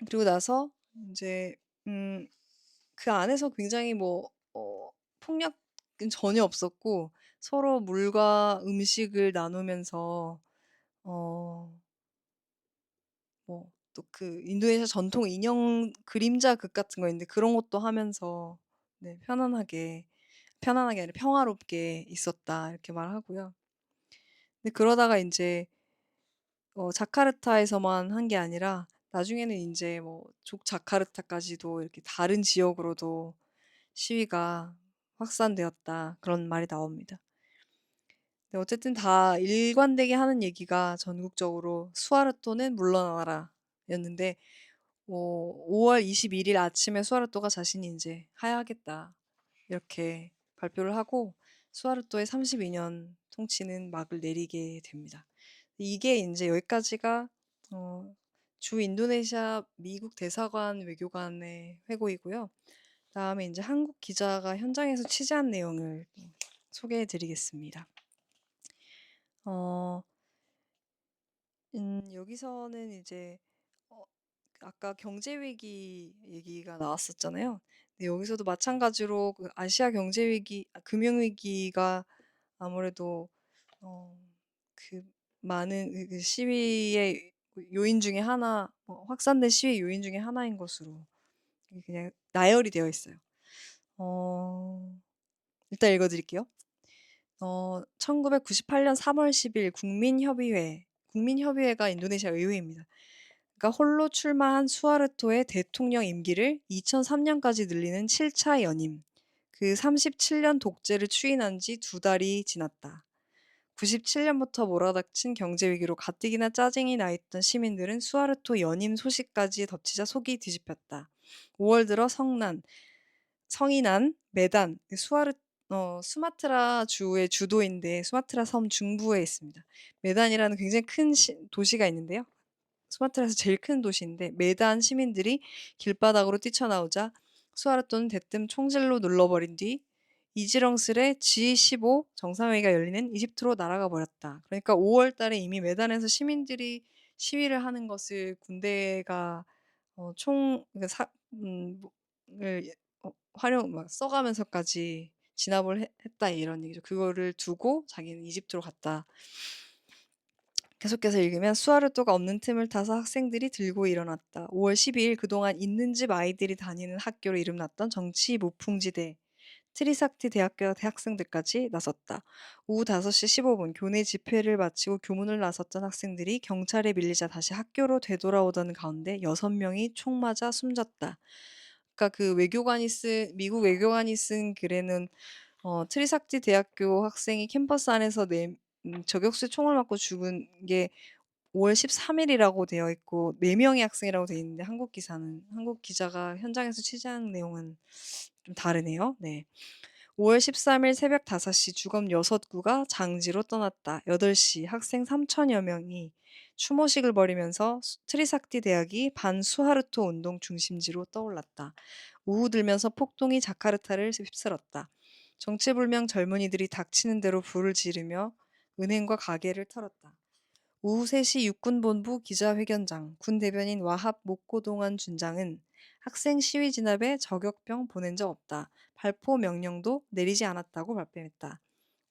그리고 나서 인제 음 그 안에서 굉장히 폭력은 전혀 없었고, 서로 물과 음식을 나누면서 어 또 그 인도네시아 전통 인형 그림자 극 같은 거 있는데 그런 것도 하면서 네 편안하게 아니라 "평화롭게 있었다." 이렇게 말하고요. 근데 그러다가 인제 자카르타에서만 한 게 아니라 나중에는 인제 족자카르타까지도 이렇게 다른 지역으로도 시위가 확산되었다, 그런 말이 나옵니다. 네, 어쨌든 다 일관되게 하는 얘기가 전국적으로 "수하르토는 물러나라." 였는데 5월 21일 아침에 수하르토가 자신이 인제 "하야하겠다." 이렇게 발표를 하고 수하르토의 32년 통치는 막을 내리게 됩니다. 이게 인제 여기까지가 어 주 인도네시아 미국 대사관 외교관의 회고이고요. 다음에 인제 한국 기자가 현장에서 취재한 내용을 소개해 드리겠습니다. 어 여기서는 이제 어 아까 경제 위기 얘기가 나왔었잖아요. 근데 여기서도 마찬가지로 그 아시아 경제 위기, 금융 위기가 아무래도 어 그 많은 그 시위의 요인 중에 하나, 확산된 시위의 요인 중에 하나인 것으로 그냥 나열이 되어 있어요. 어 일단 읽어 드릴게요. 1998년 3월 10일 국민협의회가 인도네시아 의회입니다. 그러니까 홀로 출마한 수하르토의 대통령 임기를 2003 년까지 늘리는 7차 연임. 그 37년 독재를 추인한 지 2달이 지났다. 97 년부터 몰아닥친 경제 위기로 가뜩이나 짜증이 나 있던 시민들은 수하르토 연임 소식까지 덮치자 속이 뒤집혔다. 5월 들어 성이난, 메단, 수마트라 주의 주도인데 수마트라 섬 중부에 있습니다. 메단이라는 굉장히 큰 도시가 있는데요. 수마트라에서 제일 큰 도시인데, 메단 시민들이 길바닥으로 뛰쳐나오자 수하르토는 대뜸 총질로 눌러버린 뒤 이지렁슬에 G15 정상회의가 열리는 이집트로 날아가 버렸다. 그러니까 5월 달에 이미 메단에서 시민들이 시위를 하는 것을 군대가 총 그러니까 을 활용 막 써가면서까지 진압을 했다, 이런 얘기죠. 그거를 두고 자기는 이집트로 갔다. 계속해서 읽으면 수하르토가 없는 틈을 타서 학생들이 들고 일어났다. 5월 12일 그동안 있는 집 아이들이 다니는 학교로 이름났던 정치 무풍지대 트리삭티 대학교 대학생들까지 나섰다. 오후 5시 15분 교내 집회를 마치고 교문을 나섰던 학생들이 경찰에 밀리자 다시 학교로 되돌아오던 가운데 6명이 총 맞아 숨졌다. 그러니까 그 미국 외교관이 쓴 글에는 트리삭티 대학교 학생이 캠퍼스 안에서 저격수에 총을 맞고 죽은 게 5월 13일 일이라고 되어 있고 4 명의 학생이라고 되어 있는데, 한국 기자가 현장에서 취재한 내용은 좀 다르네요. 네. 5월 13일 새벽 5시 주검 6구가 장지로 떠났다. 8시 학생 3천여 명이 추모식을 벌이면서 트리삭티 대학이 반수하르토 운동 중심지로 떠올랐다. 오후 들면서 폭동이 자카르타를 휩쓸었다. 정체불명 젊은이들이 닥치는 대로 불을 지르며 은행과 가게를 털었다. 오후 3시 육군본부 기자회견장, 군 대변인 와합 목고동안 준장은 학생 시위 진압에 저격병 보낸 적 없다. 발포 명령도 내리지 않았다고 발뺌했다.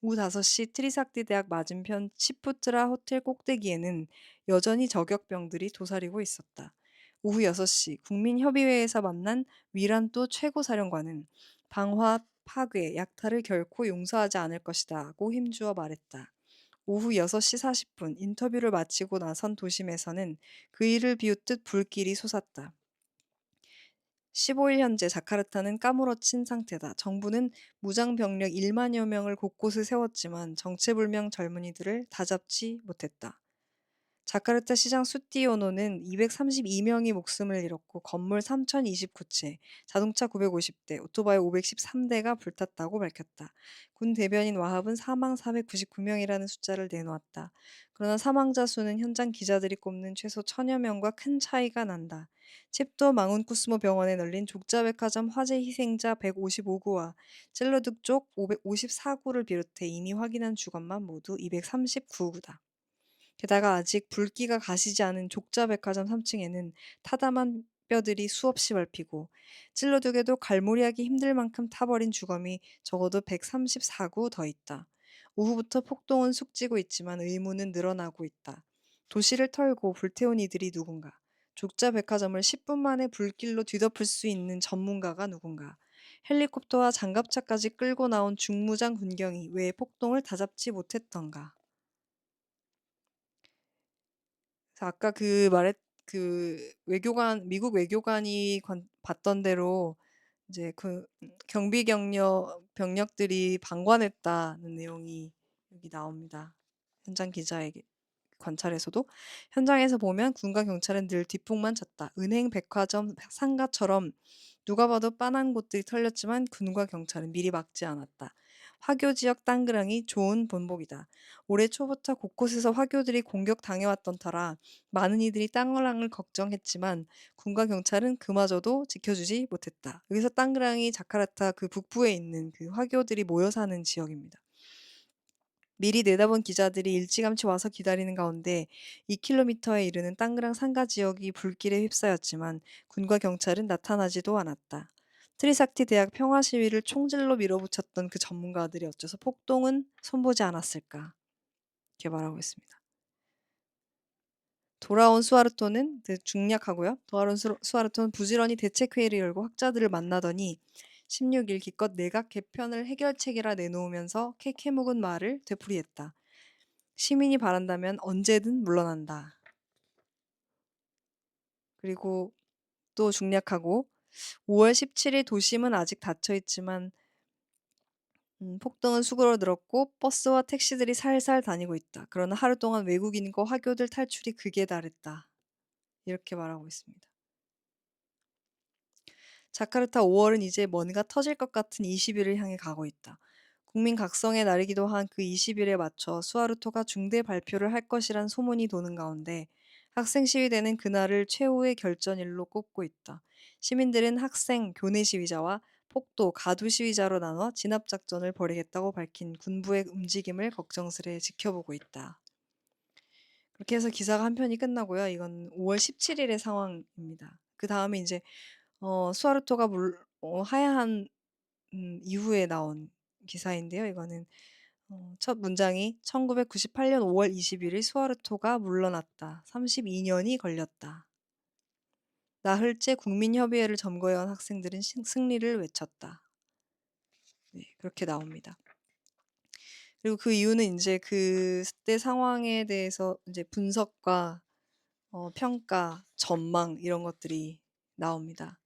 오후 5시 트리삭티 대학 맞은편 치푸트라 호텔 꼭대기에는 여전히 저격병들이 도사리고 있었다. 오후 6시 국민협의회에서 만난 위란또 최고사령관은 방화, 파괴, 약탈을 결코 용서하지 않을 것이다고 힘주어 말했다. 오후 6시 40분 인터뷰를 마치고 나선 도심에서는 그 일을 비웃듯 불길이 솟았다. 15일 현재 자카르타는 까무러친 상태다. 정부는 무장 병력 1만여 명을 곳곳에 세웠지만 정체불명 젊은이들을 다잡지 못했다. 자카르타 시장 수티오노는 232명이 목숨을 잃었고 건물 3,029채, 자동차 950대, 오토바이 513대가 불탔다고 밝혔다. 군 대변인 와합은 사망 499명이라는 숫자를 내놓았다. 그러나 사망자 수는 현장 기자들이 꼽는 최소 1,000여 명과 큰 차이가 난다. 칩도 망운쿠스모 병원에 널린 족자백화점 화재 희생자 155구와 젤러둑 쪽 554구를 비롯해 이미 확인한 주건만 모두 239구다. 게다가 아직 불기가 가시지 않은 족자백화점 3층에는 타담한 뼈들이 수없이 밟히고 찔러두개도 갈무리하기 힘들 만큼 타버린 주검이 적어도 134구 더 있다. 오후부터 폭동은 숙지고 있지만 의문은 늘어나고 있다. 도시를 털고 불태운 이들이 누군가? 족자백화점을 10분 만에 불길로 뒤덮을 수 있는 전문가가 누군가? 헬리콥터와 장갑차까지 끌고 나온 중무장 군경이 왜 폭동을 다잡지 못했던가? 그래서 아까 그 외교관 미국 외교관이 봤던 대로 이제 그 경비 경력 병력들이 방관했다는 내용이 여기 나옵니다. 현장 기자의 관찰에서도 현장에서 보면 군과 경찰은 늘 뒷북만 쳤다. 은행, 백화점, 상가처럼 누가 봐도 빤한 곳들이 털렸지만 군과 경찰은 미리 막지 않았다. 화교 지역 땅그랑이 좋은 본보기다. 올해 초부터 곳곳에서 화교들이 공격당해왔던 터라 많은 이들이 땅그랑을 걱정했지만 군과 경찰은 그마저도 지켜주지 못했다. 여기서 땅그랑이 자카르타 그 북부에 있는 그 화교들이 모여 사는 지역입니다. 미리 내다본 기자들이 일찌감치 와서 기다리는 가운데 2km에 이르는 땅그랑 상가 지역이 불길에 휩싸였지만 군과 경찰은 나타나지도 않았다. 트리삭티 대학 평화 시위를 총질로 밀어붙였던 그 전문가들이 어째서 폭동은 손보지 않았을까? 이렇게 말하고 있습니다. 돌아온 수아르토는 중략하고요. 돌아온 수아르토는 부지런히 대책회의를 열고 학자들을 만나더니 16일 기껏 내각 개편을 해결책이라 내놓으면서 캐캐 묵은 말을 되풀이했다. 시민이 바란다면 언제든 물러난다. 그리고 또 중략하고 5월 17일 도심은 아직 닫혀있지만 폭동은 수그러들었고 버스와 택시들이 살살 다니고 있다. 그러나 하루 동안 외국인과 화교들 탈출이 극에 달했다. 이렇게 말하고 있습니다. 자카르타 5월은 이제 뭔가 터질 것 같은 20일을 향해 가고 있다. 국민 각성의 날이기도 한 그 20일에 맞춰 수하루토가 중대 발표를 할 것이란 소문이 도는 가운데 학생 시위대는 그날을 최후의 결전일로 꼽고 있다. 시민들은 학생, 교내 시위자와 폭도, 가두 시위자로 나눠 진압작전을 벌이겠다고 밝힌 군부의 움직임을 걱정스레 지켜보고 있다. 그렇게 해서 기사가 한 편이 끝나고요. 이건 5월 17일의 상황입니다. 그 다음에 이제 수하루토가 하야한 이후에 나온 기사인데요. 이거는 첫 문장이 1998년 5월 21일 수하르토가 물러났다. 32년이 걸렸다. 나흘째 국민협의회를 점거해온 학생들은 승리를 외쳤다. 네, 그렇게 나옵니다. 그리고 그 이유는 이제 그때 상황에 대해서 이제 분석과 평가, 전망 이런 것들이 나옵니다.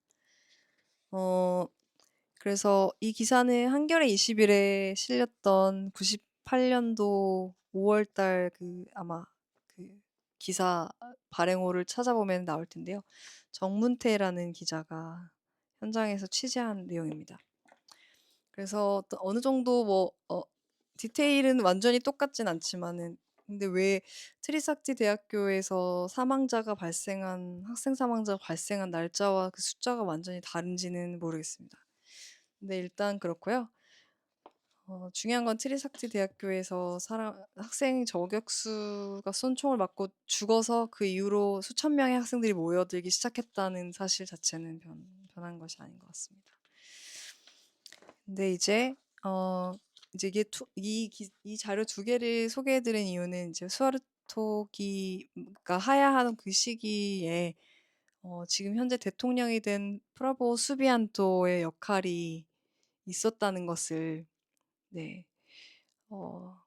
그래서 이 기사는 한겨레 20일에 실렸던 98년도 5월달 아마 그 기사 발행호를 찾아보면 나올 텐데요. 정문태라는 기자가 현장에서 취재한 내용입니다. 그래서 어느 정도 디테일은 완전히 똑같진 않지만은 근데 왜 트리삭티 대학교에서 학생 사망자가 발생한 날짜와 그 숫자가 완전히 다른지는 모르겠습니다. 근데 일단 그렇고요. 중요한 건 트리삭티 대학교에서 학생 저격수가 쏜 총을 맞고 죽어서 그 이후로 수천 명의 학생들이 모여들기 시작했다는 사실 자체는 변한 것이 아닌 것 같습니다. 근데 이제 이게 이 자료 두 개를 소개해드린 이유는 이제 수아르토기가 하야하는 그 시기에 지금 현재 대통령이 된 프라보 수비안토의 역할이 있었다는 것을 네,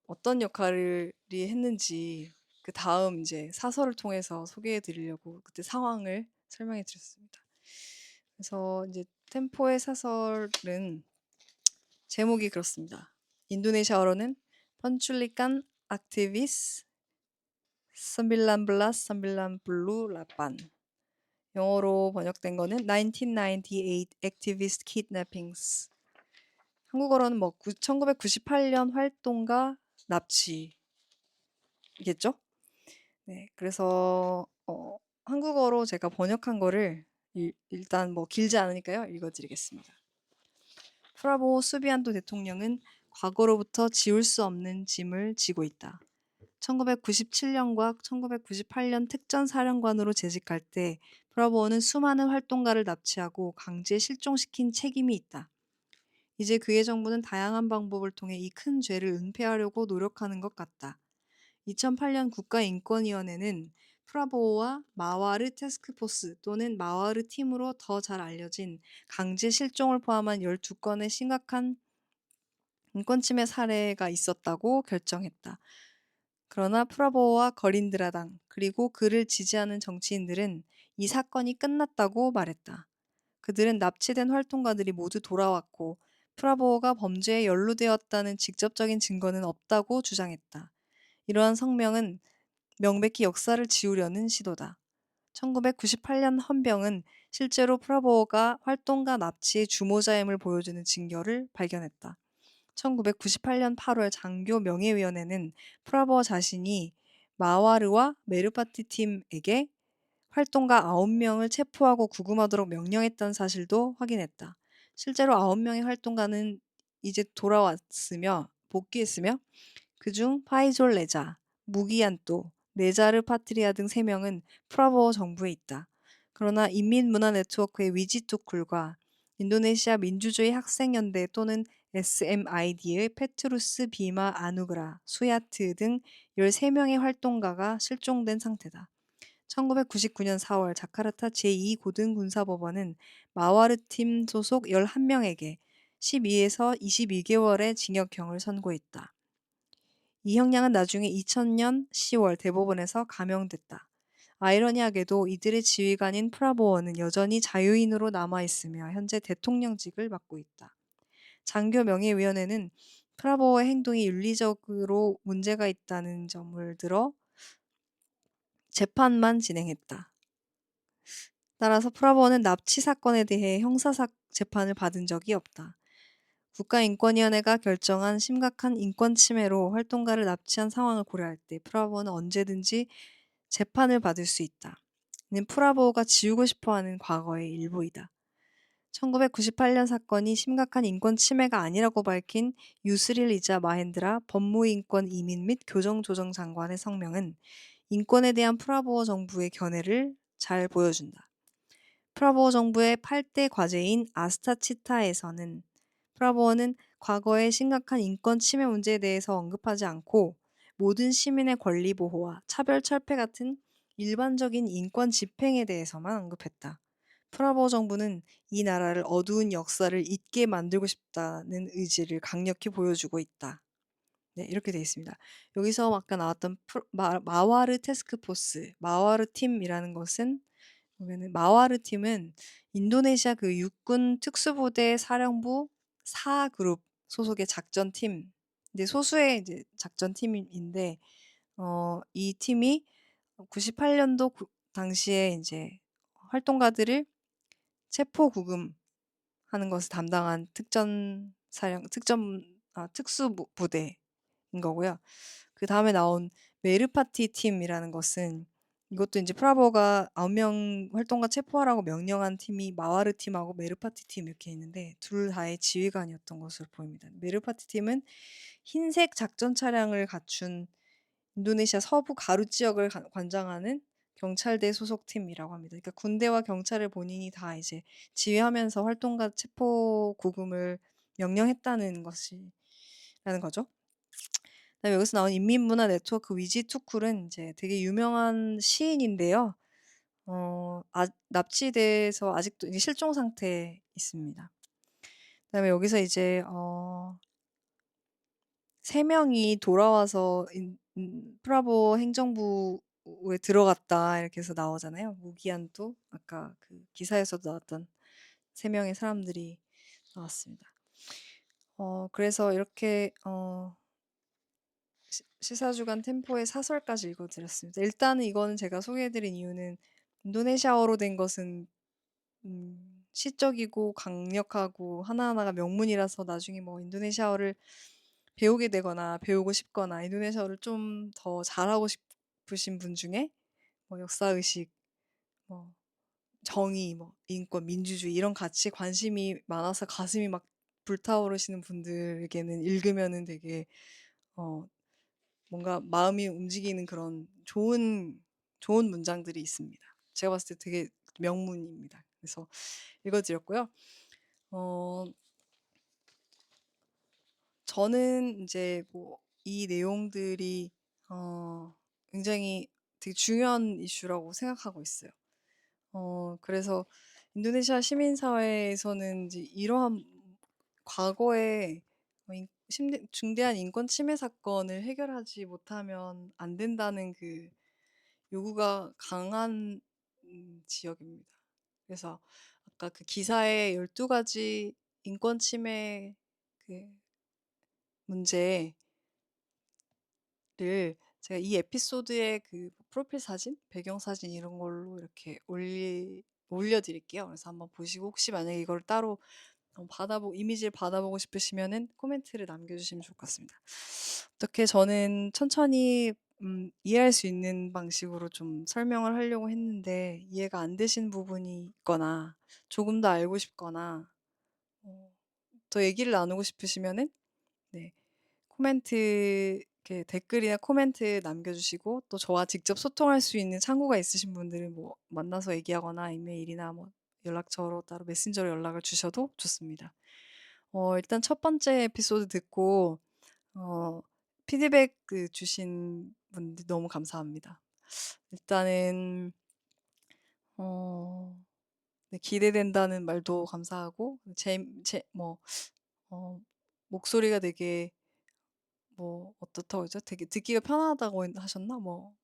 어떤 역할을 했는지 그 다음 이제 사설을 통해서 소개해 드리려고 그때 상황을 설명해 드렸습니다. 그래서 이제 템포의 사설은 제목이 그렇습니다. 인도네시아어로는 펀출리칸 aktivis 1998 영어로 번역된 거는 1998 activist kidnappings. 한국어로는 뭐 1998년 활동가 납치겠죠? 네, 그래서 한국어로 제가 번역한 거를 일단 뭐 길지 않으니까요. 읽어드리겠습니다. 프라보 수비안토 대통령은 과거로부터 지울 수 없는 짐을 지고 있다. 1997년과 1998년 특전사령관으로 재직할 때 프라보어는 수많은 활동가를 납치하고 강제 실종시킨 책임이 있다. 이제 그의 정부는 다양한 방법을 통해 이 큰 죄를 은폐하려고 노력하는 것 같다. 2008년 국가인권위원회는 프라보오와 마와르 태스크포스 또는 마와르 팀으로 더 잘 알려진 강제 실종을 포함한 12건의 심각한 인권침해 사례가 있었다고 결정했다. 그러나 프라보오와 거린드라당 그리고 그를 지지하는 정치인들은 이 사건이 끝났다고 말했다. 그들은 납치된 활동가들이 모두 돌아왔고 프라보오가 범죄에 연루되었다는 직접적인 증거는 없다고 주장했다. 이러한 성명은 명백히 역사를 지우려는 시도다. 1998년 헌병은 실제로 프라보오가 활동가 납치의 주모자임을 보여주는 증거를 발견했다. 1998년 8월 장교 명예위원회는 프라보어 자신이 마와르와 메르파티 팀에게 활동가 9명을 체포하고 구금하도록 명령했다는 사실도 확인했다. 실제로 9명의 활동가는 이제 돌아왔으며 복귀했으며 그중 파이졸 레자, 무기안또, 네자르 파트리아 등 3명은 프라보어 정부에 있다. 그러나 인민문화네트워크의 위지투쿨과 인도네시아 민주주의 학생연대 또는 SMID의 페트루스 비마 아누그라, 수야트 등 13명의 활동가가 실종된 상태다. 1999년 4월 자카르타 제2고등군사법원은 마와르 팀 소속 11명에게 12에서 22개월의 징역형을 선고했다. 이 형량은 나중에 2000년 10월 대법원에서 감형됐다. 아이러니하게도 이들의 지휘관인 프라보어는 여전히 자유인으로 남아있으며 현재 대통령직을 맡고 있다. 장교 명예위원회는 프라보어의 행동이 윤리적으로 문제가 있다는 점을 들어 재판만 진행했다. 따라서 프라보어는 납치 사건에 대해 형사 재판을 받은 적이 없다. 국가인권위원회가 결정한 심각한 인권 침해로 활동가를 납치한 상황을 고려할 때 프라보어는 언제든지 재판을 받을 수 있다. 이는 프라보어가 지우고 싶어하는 과거의 일부이다. 1998년 사건이 심각한 인권 침해가 아니라고 밝힌 유스릴 이자 마헨드라 법무인권 이민 및 교정조정 장관의 성명은 인권에 대한 프라보어 정부의 견해를 잘 보여준다. 프라보어 정부의 8대 과제인 아스타치타에서는 프라보어는 과거의 심각한 인권 침해 문제에 대해서 언급하지 않고 모든 시민의 권리 보호와 차별 철폐 같은 일반적인 인권 집행에 대해서만 언급했다. 프라보어 정부는 이 나라를 어두운 역사를 잊게 만들고 싶다는 의지를 강력히 보여주고 있다. 네, 이렇게 되어 있습니다. 여기서 아까 나왔던 마와르 태스크포스, 마와르 팀이라는 것은 보면은 마와르 팀은 인도네시아 그 육군 특수부대 사령부 4그룹 소속의 작전팀. 근데 소수의 이제 작전팀인데 이 팀이 98년도 당시에 이제 활동가들을 체포 구금하는 것을 담당한 특수부대인 거고요. 그 다음에 나온 메르파티 팀이라는 것은 이것도 이제 프라보가 9명 활동가 체포하라고 명령한 팀이 마와르 팀하고 메르파티 팀 이렇게 있는데 둘 다의 지휘관이었던 것으로 보입니다. 메르파티 팀은 흰색 작전 차량을 갖춘 인도네시아 서부 가루 지역을 관장하는 경찰대 소속 팀이라고 합니다. 그러니까 군대와 경찰을 본인이 다 이제 지휘하면서 활동가 체포 구금을 명령했다는 것이라는 거죠. 그다음에 여기서 나온 인민문화 네트워크 위지투쿨은 이제 되게 유명한 시인인데요. 납치돼서 아직도 이제 실종 상태에 있습니다. 그다음에 여기서 이제 3명이 돌아와서 프라보 행정부에 들어갔다 이렇게 해서 나오잖아요. 무기한도 아까 그 기사에서도 나왔던 3 명의 사람들이 나왔습니다. 그래서 이렇게 시사주간 템포의 사설까지 읽어드렸습니다. 일단은 이거는 제가 소개해드린 이유는 인도네시아어로 된 것은 시적이고 강력하고 하나하나가 명문이라서 나중에 뭐 인도네시아어를 배우게 되거나 배우고 싶거나 인도네시아어를 좀 더 잘하고 싶으신 분 중에 뭐 역사의식, 뭐 정의, 뭐 인권, 민주주의 이런 가치에 관심이 많아서 가슴이 막 불타오르시는 분들에게는 읽으면은 되게 뭔가 마음이 움직이는 그런 좋은 문장들이 있습니다. 제가 봤을 때 되게 명문입니다. 그래서 읽어드렸고요. 저는 이제 뭐 이 내용들이 굉장히 되게 중요한 이슈라고 생각하고 있어요. 그래서 인도네시아 시민사회에서는 이제 이러한 과거에 중대한 인권 침해 사건을 해결하지 못하면 안 된다는 그 요구가 강한 지역입니다. 그래서 아까 그 기사에 12가지 인권 침해 그 문제를 제가 이 에피소드의 그 프로필 사진, 배경 사진 이런 걸로 이렇게 올려드릴게요. 그래서 한번 보시고 혹시 만약에 이걸 따로 이미지를 받아보고 싶으시면은 코멘트를 남겨주시면 좋을 것 같습니다. 어떻게 저는 천천히 이해할 수 있는 방식으로 좀 설명을 하려고 했는데 이해가 안 되신 부분이 있거나 조금 더 알고 싶거나 더 얘기를 나누고 싶으시면은 네, 코멘트 이렇게 댓글이나 코멘트 남겨주시고 또 저와 직접 소통할 수 있는 창구가 있으신 분들은 뭐 만나서 얘기하거나 이메일이나 뭐 연락처로 따로 메신저로 연락을 주셔도 좋습니다. 일단 첫 번째 에피소드 듣고 피드백 주신 분들 너무 감사합니다. 일단은 네, 기대된다는 말도 감사하고 목소리가 되게 뭐 어떻다고 하죠? 되게 듣기가 편하다고 하셨나? 뭐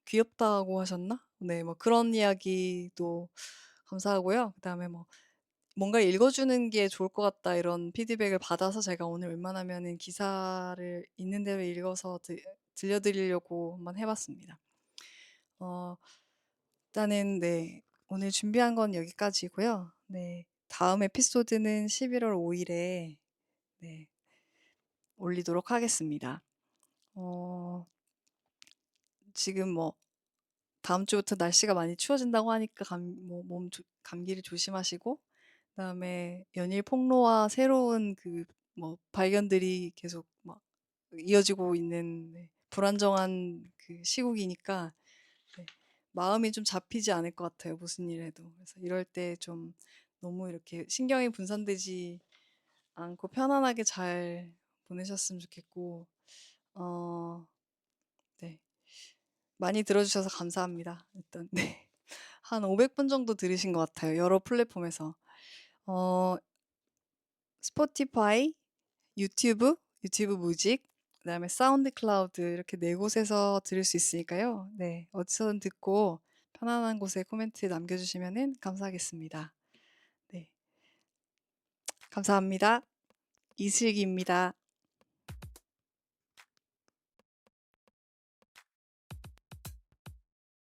귀엽다고 하셨나? 네, 뭐 그런 이야기도 감사하고요. 그다음에 뭐 뭔가 읽어주는 게 좋을 것 같다 이런 피드백을 받아서 제가 오늘 웬만하면은 기사를 있는 대로 읽어서 들려드리려고 한번 해봤습니다. 일단은 네, 오늘 준비한 건 여기까지고요. 네, 다음 에피소드는 11월 5일에 네, 올리도록 하겠습니다. 지금 뭐 다음 주부터 날씨가 많이 추워진다고 하니까 감기를 조심하시고 그다음에 연일 폭로와 새로운 발견들이 계속 막 이어지고 있는 불안정한 그 시국이니까 네, 마음이 좀 잡히지 않을 것 같아요. 무슨 일 해도. 그래서 이럴 때 좀 너무 이렇게 신경이 분산되지 않고 편안하게 잘 보내셨으면 좋겠고 네. 많이 들어주셔서 감사합니다. 일단 네. 한 500분 정도 들으신 것 같아요. 여러 플랫폼에서. 스포티파이, 유튜브 뮤직, 그다음에 사운드 클라우드 이렇게 4곳에서 들을 수 있으니까요. 네. 어디서든 듣고 편안한 곳에 코멘트 남겨주시면 감사하겠습니다. 네. 감사합니다. 이슬기입니다.